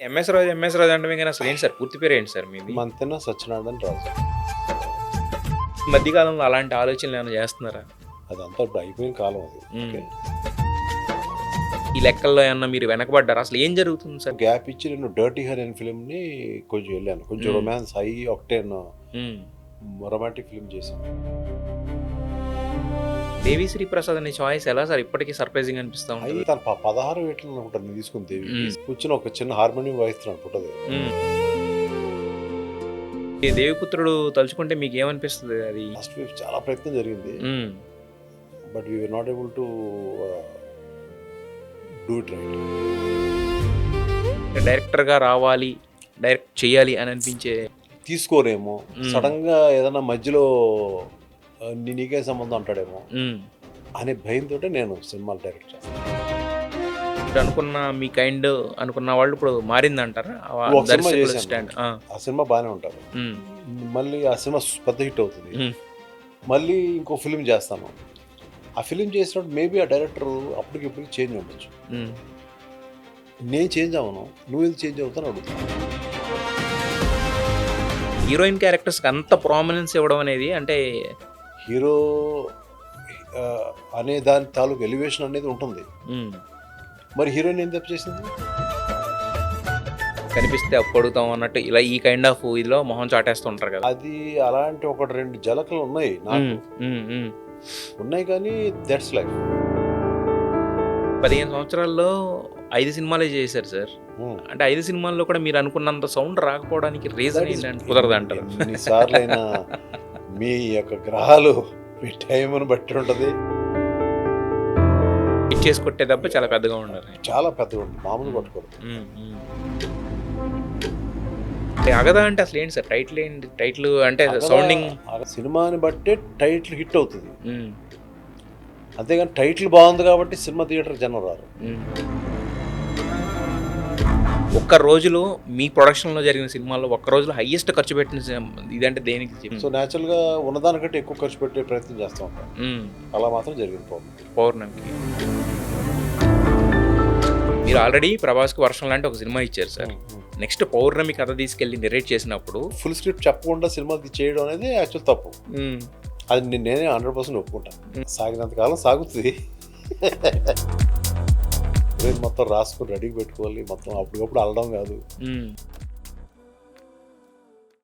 MS రాజు అంటే గాని అసలు ఏంటి సార్? పూర్తి పేరేంటి సార్ మీది? మంతెన సత్యనారాయణ రాజు. ఈ మధ్య కాలంలో అలాంటి ఆలోచనలేమైనా చేస్తున్నారా? అదంతా ఇప్పుడు అయిపోయిన కాలం అది. ఓకే. ఈ లెక్కల్లో ఏమన్నా మీరు వెనకబడ్డారా? అసలు ఏం జరుగుతుంది సార్? గ్యాప్ ఇచ్చి నేను 'డర్టీ హర్' అనే ఫిల్మ్‌ని కొంచెం వెళ్ళాను. కొంచెం రొమాన్స్ హై ఆక్టేన్ హ్మ్. రొమాంటిక్ ఫిల్మ్ చేశాను. దేవిశ్రీ ప్రసాద్ అనే చాయిస్ ఎలా సార్ ఇప్పటికీ సర్ప్రైజింగ్ అనిపిస్తా అయి ఉంటుంది. తను 16 ఏటలో అనుకుంటాను నేను తీసుకుని దేవి. కూర్చొని ఒక చిన్న హార్మోనియం వాయిస్తున్నాను పుట్టది. ఈ దేవిపుత్రుడు తలుచుకుంటే మీకు ఏమనిపిస్తుంది అది? ఫస్ట్ వేవ్ చాలా ప్రయత్నం జరిగింది. But we were not able to do it right. డైరెక్టర్గా రావాలి, డైరెక్ట్ చేయాలి అని అనిపించే తీసుకోరేమో, సడన్ గా ఏదైనా మధ్యలో నీకే సంబంధం అంటాడేమో అనే భయంతో నేను సినిమాలు డైరెక్ట్ చేస్తాను. ఇప్పుడు అనుకున్న మీ కైండ్ అనుకున్న వాళ్ళు ఇప్పుడు మారిందంటారా? ఒక సినిమా చేశాను. ఆ సినిమా బాగానే ఉంటారు. మళ్ళీ ఆ సినిమా పెద్ద హిట్ అవుతుంది. మళ్ళీ ఇంకో ఫిల్మ్ చేస్తాను. ఆ ఫిల్మ్ చేసినప్పుడు మేబీ ఆ డైరెక్టర్ అప్పటికిప్పటికి చేంజ్ ఉండొచ్చు. నేను చేంజ్ అవ్వను, నువ్వు ఎందుకు చేంజ్ అవుతాను అడుగుతాను. హీరోయిన్ క్యారెక్టర్స్కి అంత ప్రామినెన్స్ ఇవ్వడం అనేది అంటే హీరో అనే దాని తాలూకు ఎలివేషన్ అనేది ఉంటుంది. మరి హీరోయిన్ ఏం తప్పు చేసింది? కనిపిస్తే అప్పుడుతాం అన్నట్టు ఇలా ఈ కైండ్ ఆఫ్ ఇదిలో మొహం చాటేస్తూ ఉంటారు కదా. అది అలాంటి ఒకటి రెండు జలకలు ఉన్నాయి నాకు. ఉన్నాయి కానీ దట్స్ లైఫ్. 15 సంవత్సరాల్లో 5 సినిమాలే చేశారు సార్. అంటే 5 సినిమాల్లో కూడా మీరు అనుకున్నంత సౌండ్ రాకపోవడానికి రీజన్ ఏంటంటే కుదరదు అంటారు. ఎన్నిసార్లు అయినా మీ యొక్క గ్రహాలు మీ టైంను బట్టి ఉంటుంది. ఇచ్చేసి కొట్టే దెబ్బ చాలా పెద్దగా ఉండాలి. చాలా పెద్దగా ఉంటుంది, మామూలు కొట్టకూడదు. అగదా అంటే అసలు ఏంటి సార్? టైటిల్ ఏంటి? టైటిల్ అంటే సౌండింగ్ సినిమాని బట్టే టైటిల్ హిట్ అవుతుంది. అంతేగాని టైటిల్ బాగుంది కాబట్టి సినిమా థియేటర్ జనం రారు. ఒక్క రోజులో మీ ప్రొడక్షన్లో జరిగిన సినిమాల్లో ఒక్క రోజులో హైయెస్ట్ ఖర్చు పెట్టిన ఇదంటే దేనికి? సో న్యాచురల్గా ఉన్నదానికంటే ఎక్కువ ఖర్చు పెట్టే ప్రయత్నం చేస్తూ ఉంటాం. అలా మాత్రం జరిగింది పౌర్ణమికి. మీరు ఆల్రెడీ ప్రభాస్కి వర్షం లాంటి ఒక సినిమా ఇచ్చారు సార్. నెక్స్ట్ పౌర్ణమి కథ తీసుకెళ్ళి నెరేట్ చేసినప్పుడు ఫుల్ స్క్రిప్ట్ చెప్పకుండా సినిమా చేయడం అనేది యాక్చువల్ తప్పు. అది నేనే 100% ఒప్పుకుంటాను. సాగినంతకాలం సాగుతుంది. మొత్తం రాసుకుని రెడీకి పెట్టుకోవాలి, మొత్తం అప్పటికప్పుడు అల్లడం కాదు.